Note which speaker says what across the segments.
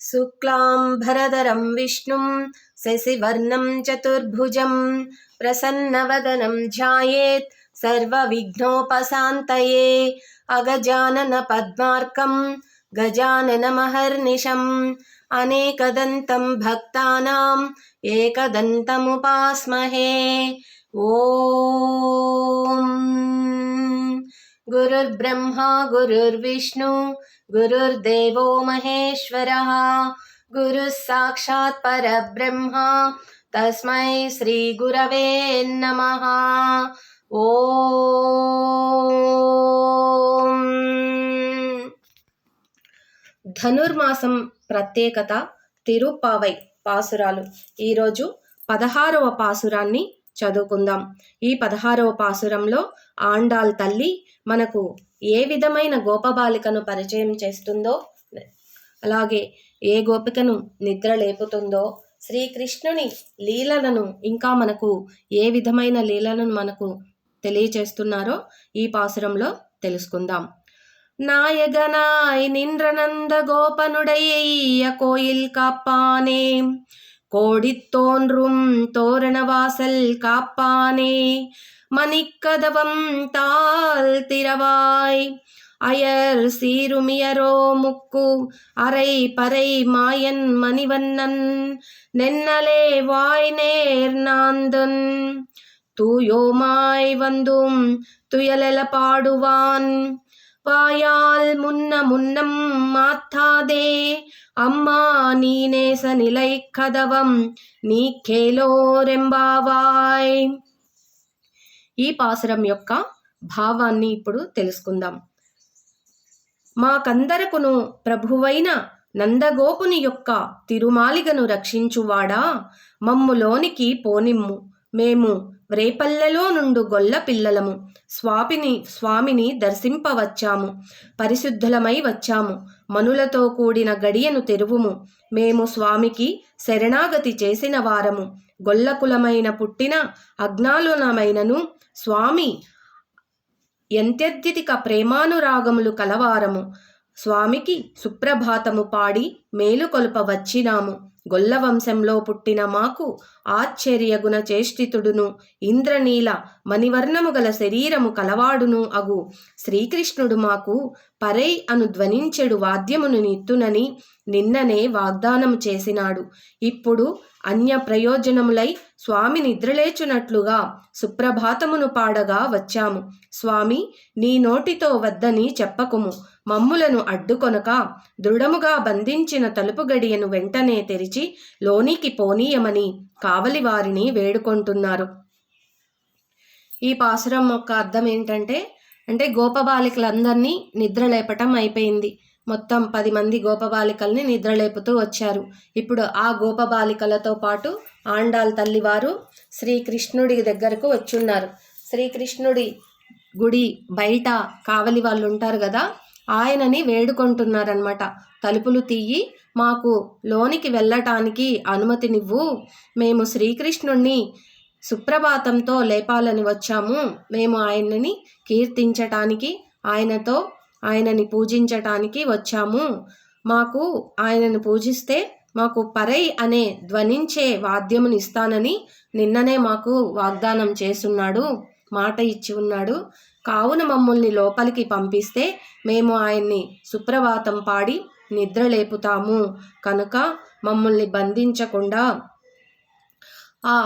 Speaker 1: శుక్లాంబరధరం విష్ణుం శశివర్ణం చతుర్భుజం ప్రసన్నవదనం ధ్యాయేత్ సర్వవిఘ్నోపశాంతయే. అగజానన పద్మార్కం గజాననమహర్నిశం అనేకదంతం భక్తానాం ఏకదంతముపాస్మహే. ఓం గురుర్బ్రహ్మా గురుర్విష్ణు గురుర్దేవో మహేశ్వరః గురుః సాక్షాత్ పరబ్రహ్మ తస్మై శ్రీ గురవే నమః. ఓం ధనుర్మాసం ప్రత్యేకత తిరుప్పావై పాసురాలు. ఈరోజు 16వ పాసురాన్ని చదువుకుందాం. ఈ 16వ పాసురంలో ఆండాళ్ తల్లి మనకు ఏ విధమైన గోపబాలికను పరిచయం చేస్తుందో, అలాగే ఏ గోపికను నిద్ర లేపుతుందో, శ్రీకృష్ణుని లీలలను ఇంకా మనకు ఏ విధమైన లీలలను మనకు తెలియచేస్తున్నారో ఈ పాసురంలో తెలుసుకుందాం. நாயகனாய் நின்ற நந்த கோபனுடைய கோயில் காப்பானே, கோடித் தோன்றும் தோரணவாசல் காப்பானே, மணிக்கதவம் தாழ் திறவாய் அயர் சீருமியரோ முக்கு அரை பறை மாயன் மணிவண்ணன் நென்னலே வாய் நேர் நாந்தன் தூயோமாய் வந்தும் துயலெல பாடுவான் வாயால் முன்னம் மாத்தாதே అమ్మా నీనేస నిలై కదవం నీకేలోరెంబావాయ్. ఈ పాసురం యొక్క భావాన్ని ఇప్పుడు తెలుసుకుందాం. మాకందరకును ప్రభువైన నందగోపుని యొక్క తిరుమాలిగను రక్షించువాడా, మమ్ములోనికి పోనిమ్ము, మేము రేపల్లెలో నుండు గొల్ల పిల్లలము, స్వామిని దర్శింపవచ్చాము, పరిశుద్ధులమై వచ్చాము, మనులతో కూడిన గడియను తెరువుము, మేము స్వామికి శరణాగతి చేసిన వారము, గొల్లకులమైన పుట్టిన అజ్ఞానులమైనను స్వామి ఎంత్యద్యతిక ప్రేమానురాగములు కలవారము, స్వామికి సుప్రభాతము పాడి మేలుకొలుప వచ్చినాము. గొల్ల వంశంలో పుట్టిన మాకు ఆశ్చర్యగుణ చేష్టితుడును ఇంద్రనీల మణివర్ణము గల శరీరము కలవాడును అగు శ్రీకృష్ణుడు మాకు పరై అను ధ్వనించెడు వాద్యమును నిత్తునని నిన్ననే వాగ్దానము చేసినాడు. ఇప్పుడు అన్య ప్రయోజనములై స్వామి నిద్రలేచునట్లుగా సుప్రభాతమును పాడగా వచ్చాము. స్వామి, నీ నోటితో వద్దని చెప్పకుము, మమ్ములను అడ్డుకొనక దృఢముగా బంధించిన తలుపు గడియను వెంటనే తెరిచి లోనికి పోనీయమని కావలి వారిని వేడుకుంటున్నారు. ఈ పాసురం యొక్క అర్థం ఏంటంటే, గోపబాలికలందరినీ నిద్రలేపటం అయిపోయింది. మొత్తం 10 మంది గోపబాలికల్ని నిద్రలేపుతూ వచ్చారు. ఇప్పుడు ఆ గోపబాలికలతో పాటు ఆండాళ్ తల్లివారు శ్రీకృష్ణుడి దగ్గరకు వచ్చున్నారు. శ్రీకృష్ణుడి గుడి బయట కావలి వాళ్ళు ఉంటారు కదా, ఆయనని వేడుకుంటున్నారనమాట. తలుపులు తీయి, మాకు లోనికి వెళ్ళటానికి అనుమతినివ్వు, మేము శ్రీకృష్ణుణ్ణి సుప్రభాతంతో లేపాలని వచ్చాము, మేము ఆయనని కీర్తించటానికి, ఆయనని పూజించటానికి వచ్చాము, మాకు ఆయనను పూజిస్తే మాకు పరై అనే ధ్వనించే వాద్యముని ఇస్తానని నిన్ననే మాకు వాగ్దానం చేసున్నాడు, మాట ఇచ్చి ఉన్నాడు. కావున మమ్మల్ని లోపలికి పంపిస్తే మేము ఆయన్ని సుప్రభాతం పాడి నిద్రలేపుతాము, కనుక మమ్మల్ని బంధించకుండా ఆ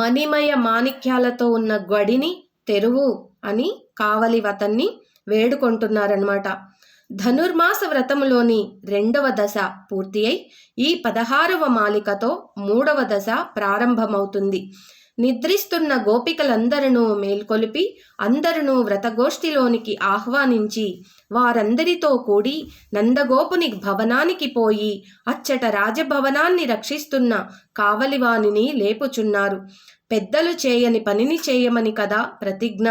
Speaker 1: మణిమయ మాణిక్యాలతో ఉన్న గడిని తెరువు అని కావలి వతన్ని వేడుకుంటున్నారన్నమాట. ధనుర్మాస వ్రతములోని 2వ దశ పూర్తి అయి ఈ 16వ మాలికతో 3వ దశ ప్రారంభమవుతుంది. నిద్రిస్తున్న గోపికలందరూ మేల్కొలిపి అందరూ వ్రతగోష్ఠిలోనికి ఆహ్వానించి వారందరితో కూడి నందగోపుని భవనానికి పోయి అచ్చట రాజభవనాన్ని రక్షిస్తున్న కావలివానిని లేపుచున్నారు. పెద్దలు చేయని పనిని చేయమని కదా ప్రతిజ్ఞ,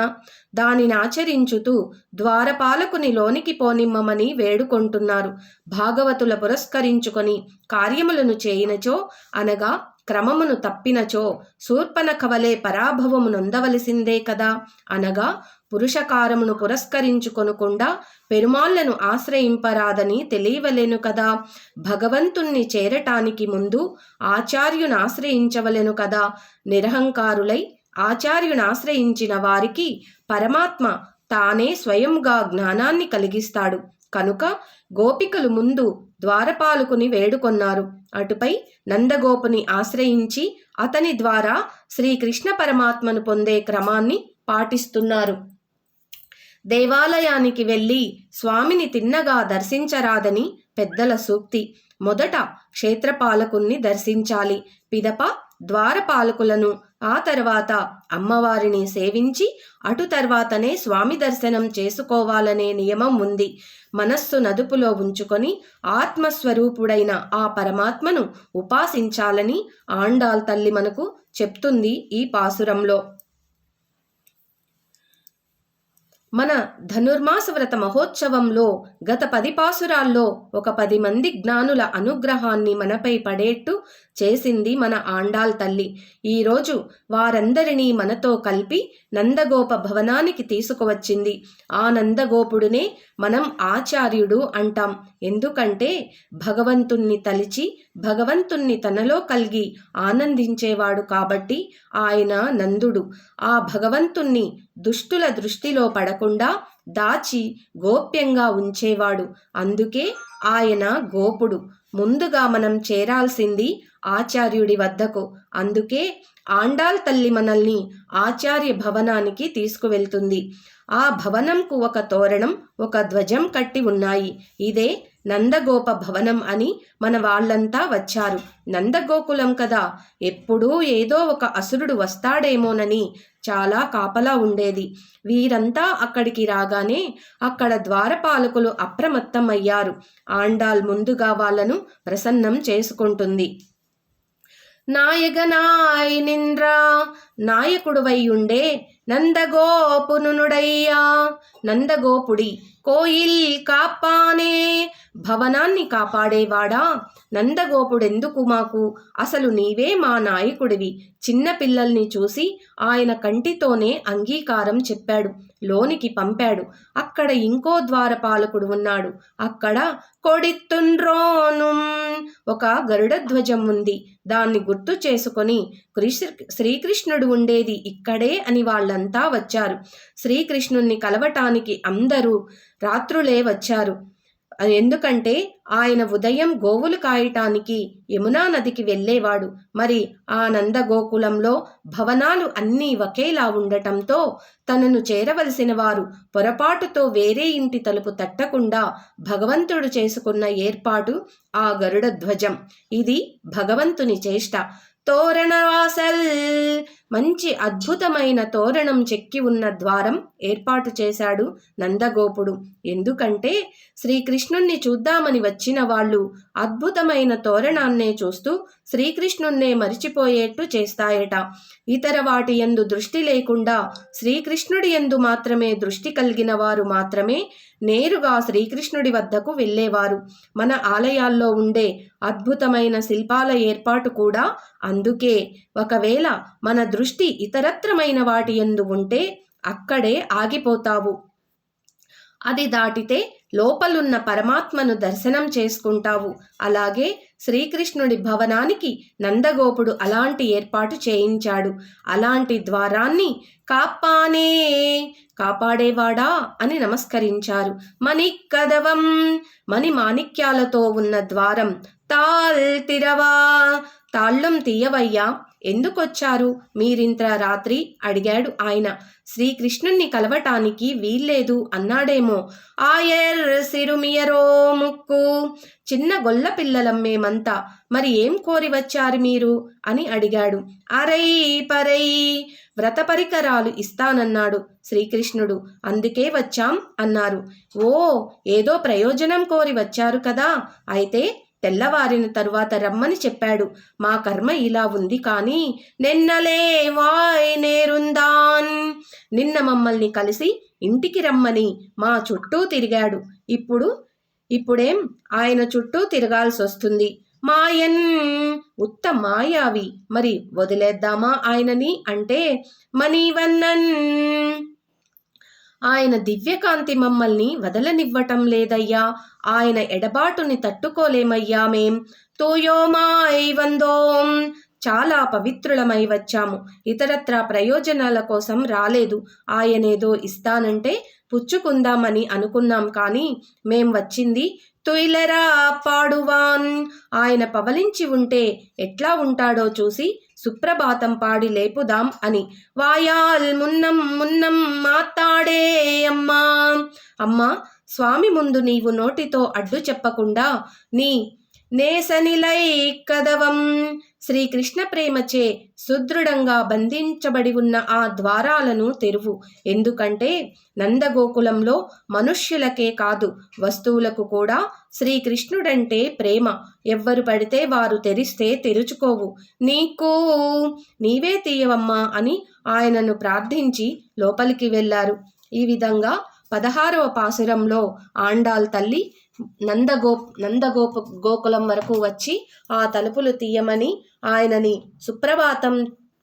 Speaker 1: దానిని ఆచరించుతూ ద్వారపాలకుని లోనికి పోనిమ్మమని వేడుకుంటున్నారు. భాగవతుల పురస్కరించుకొని కార్యములను చేయినచో అనగా క్రమమును తప్పినచో శూర్పణఖ వలె పరాభవము నొందవలసిందే కదా, అనగా పురుషకారమును పురస్కరించుకొనకుండా పెరుమాళ్లను ఆశ్రయింపరాదని తెలియవలెను కదా. భగవంతుణ్ణి చేరటానికి ముందు ఆచార్యుని ఆశ్రయించవలెను కదా. నిరహంకారులై ఆచార్యుని ఆశ్రయించిన వారికి పరమాత్మ తానే స్వయంగా జ్ఞానాన్ని కలిగిస్తాడు. కనుక గోపికలు ముందు ద్వారపాలకుని వేడుకొన్నారు. అటుపై నందగోపుని ఆశ్రయించి అతని ద్వారా శ్రీకృష్ణ పరమాత్మను పొందే క్రమాన్ని పాటిస్తున్నారు. దేవాలయానికి వెళ్ళి స్వామిని తిన్నగా దర్శించరాదని పెద్దల సూక్తి. మొదట క్షేత్రపాలకుణ్ణి దర్శించాలి, పిదప ద్వారపాలకులను, ఆ తర్వాత అమ్మవారిని సేవించి అటు తర్వాతనే స్వామి దర్శనం చేసుకోవాలనే నియమం ఉంది. మనస్సు నదుపులో ఉంచుకొని ఆత్మస్వరూపుడైన ఆ పరమాత్మను ఉపాసించాలని ఆండాళ్ తల్లి మనకు చెప్తుంది ఈ పాసురంలో. మన ధనుర్మాస వ్రత మహోత్సవంలో గత 10 పాసురాల్లో ఒక 10 మంది జ్ఞానుల అనుగ్రహాన్ని మనపై పడేట్టు చేసింది మన ఆండాళ్ తల్లి. ఈరోజు వారందరినీ మనతో కలిపి నందగోప భవనానికి తీసుకువచ్చింది. ఆ నందగోపుడునే మనం ఆచార్యుడు అంటాం. ఎందుకంటే భగవంతుణ్ణి తలిచి భగవంతుణ్ణి తనలో కలిగి ఆనందించేవాడు కాబట్టి ఆయన నందుడు. ఆ భగవంతుణ్ణి దుష్టుల దృష్టిలో పడకుండా దాచి గోప్యంగా ఉంచేవాడు. అందుకే ఆయన గోపుడు. ముందుగా మనం చేరాల్సింది ఆచార్యుడి వద్దకు. అందుకే ఆండాళ్ తల్లి మనల్ని ఆచార్య భవనానికి తీసుకువెళ్తుంది. ఆ భవనంకు ఒక తోరణం, ఒక ధ్వజం కట్టి ఉన్నాయి. ఇదే నందగోప భవనం అని మన వాళ్ళంతా వచ్చారు. నందగోకులం కదా, ఎప్పుడూ ఏదో ఒక అసురుడు వస్తాడేమోనని చాలా కాపలా ఉండేది. వీరంతా అక్కడికి రాగానే అక్కడ ద్వారపాలకులు అప్రమత్తమయ్యారు. ఆండాళ్ ముందుగా వాళ్ళను ప్రసన్నం చేసుకుంటుంది. నాయగనాయ్ నింద్ర, నాయకుడువైయుండే నందగోపునుడయ్యా, నందగోపుడి కోయిల్ కాపానే, భవనాన్ని కాపాడేవాడా, నందగోపుడెందుకు మాకు, అసలు నీవే మా నాయకుడివి. చిన్న పిల్లల్ని చూసి ఆయన కంటితోనే అంగీకారం చెప్పాడు, లోనికి పంపాడు. అక్కడ ఇంకో ద్వారపాలకుడు ఉన్నాడు. అక్కడ కొడిత్తుండ్రోను ఒక గరుడ ధ్వజం ఉంది. దాన్ని గుర్తు చేసుకొని శ్రీకృష్ణుడు ఉండేది ఇక్కడే అని వాళ్ళంతా వచ్చారు. శ్రీకృష్ణుణ్ణి కలవటానికి అందరూ రాత్రులే వచ్చారు. ఎందుకంటే ఆయన ఉదయం గోవులు కాయటానికి యమునా నదికి వెళ్ళేవాడు. మరి ఆ నందగోకులంలో భవనాలు అన్నీ ఒకేలా ఉండటంతో తనను చేరవలసిన వారు పొరపాటుతో వేరే ఇంటి తలుపు తట్టకుండా భగవంతుడు చేసుకున్న ఏర్పాటు ఆ గరుడ ధ్వజం. ఇది భగవంతుని చేష్ట. తోరణవాసల్, మంచి అద్భుతమైన తోరణం చెక్కి ఉన్న ద్వారం ఏర్పాటు చేశాడు నందగోపుడు. ఎందుకంటే శ్రీకృష్ణుణ్ణి చూద్దామని వచ్చిన వాళ్ళు అద్భుతమైన తోరణాన్నే చూస్తూ శ్రీకృష్ణుణ్ణే మరిచిపోయేట్టు చేస్తాయట. ఇతర వాటి యందు దృష్టి లేకుండా శ్రీకృష్ణుడి యందు మాత్రమే దృష్టి కలిగిన వారు మాత్రమే నేరుగా శ్రీకృష్ణుడి వద్దకు వెళ్ళేవారు. మన ఆలయాల్లో ఉండే అద్భుతమైన శిల్పాల ఏర్పాటు కూడా అందుకే. ఒకవేళ మన దృష్టి ఇతరత్రమైన వాటి యందు ఉంటే అక్కడే ఆగిపోతావు. అది దాటితే లోపలున్న పరమాత్మను దర్శనం చేసుకుంటావు. అలాగే శ్రీకృష్ణుడి భవనానికి నందగోపుడు అలాంటి ఏర్పాటు చేయించాడు. అలాంటి ద్వారాన్ని కాపానే, కాపాడేవాడా అని నమస్కరించారు. మణికదవం, మణి మాణిక్యాలతో ఉన్న ద్వారం. తాళ్ తిరవా, తాళ్ళం తీయవయ్యా, ఎందుకొచ్చారు మీరింత రాత్రి అడిగాడు ఆయన. శ్రీకృష్ణుణ్ణి కలవటానికి వీల్లేదు అన్నాడేమో. ఆయర్ సిరుమియరో ముక్కు, చిన్న గొల్ల పిల్లలం మేమంతా, మరి ఏం కోరి వచ్చారు మీరు అని అడిగాడు. అరై పరై, వ్రత పరికరాలు ఇస్తానన్నాడు శ్రీకృష్ణుడు, అందుకే వచ్చాం అన్నారు. ఓ, ఏదో ప్రయోజనం కోరి వచ్చారు కదా, అయితే తెల్లవారిన తరువాత రమ్మని చెప్పాడు. మా కర్మ ఇలా ఉంది కానీ నిన్నలే వాయ్ నేరుందాన్, నిన్న మమ్మల్ని కలిసి ఇంటికి రమ్మని మా చుట్టూ తిరిగాడు. ఇప్పుడేం ఆయన చుట్టూ తిరగాల్సి వస్తుంది. మాయన్, ఉత్త మాయావి, మరి వదిలేద్దామా ఆయనని అంటే మణివన్నన్, ఆయన దివ్యకాంతి మమ్మల్ని వదలనివ్వటం లేదయ్యా. ఆయన ఎడబాటుని తట్టుకోలేమయ్యా మేం. తోయోమాయ్ వందోం. చాలా పవిత్రులమై వచ్చాము. ఇతరత్రా ప్రయోజనాల కోసం రాలేదు. ఆయనేదో ఇస్తానంటే పుచ్చుకుందామని అనుకున్నాం. కానీ మేం వచ్చింది తుయిలరా పాడువాన్. ఆయన పవలించి ఉంటే ఎట్లా ఉంటాడో చూసి సుప్రభాతం పాడి లేపుదాం అని. వాయాల్ మున్నం మున్నం మాతాడే అమ్మా. అమ్మా, స్వామి ముందు నీవు నోటితో అడ్డు చెప్పకుండా నీ నేసనిలై కదవం. శ్రీకృష్ణ ప్రేమచే సుదృఢంగా బంధించబడి ఉన్న ఆ ద్వారాలను తెరువు. ఎందుకంటే నందగోకులంలో మనుష్యులకే కాదు, వస్తువులకు కూడా శ్రీకృష్ణుడంటే ప్రేమ. ఎవ్వరు పడితే వారు తెరిస్తే తెరుచుకోవు. నీవే తీయవమ్మా అని ఆయనను ప్రార్థించి లోపలికి వెళ్ళారు. ఈ విధంగా 16వ పాసురంలో ఆండాల్ తల్లి గోకులం వరకు వచ్చి ఆ తలుపులు తీయమని ఆయనని సుప్రభాతం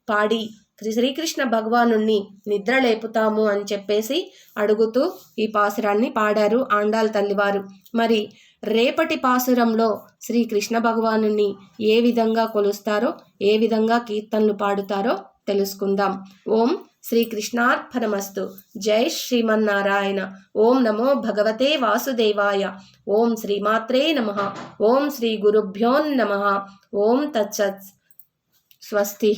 Speaker 1: పాడి శ్రీకృష్ణ భగవానుణ్ణి నిద్రలేపుతాము అని చెప్పేసి అడుగుతూ ఈ పాసురాన్ని పాడారు ఆండాల్ తల్లివారు. మరి రేపటి పాసురంలో శ్రీకృష్ణ భగవానుణ్ణి ఏ విధంగా కొలుస్తారో, ఏ విధంగా కీర్తనలు పాడుతారో తెలుసుకుందాం. ఓం శ్రీకృష్ణార్పణమస్తు. జై శ్రీమన్నారాయణ. ఓం నమో భగవతే వాసుదేవాయ. ఓం శ్రీమాత్రే నమః. ఓం శ్రీ గురుభ్యోన్నమః. ఓం తత్సత్. స్వస్తి.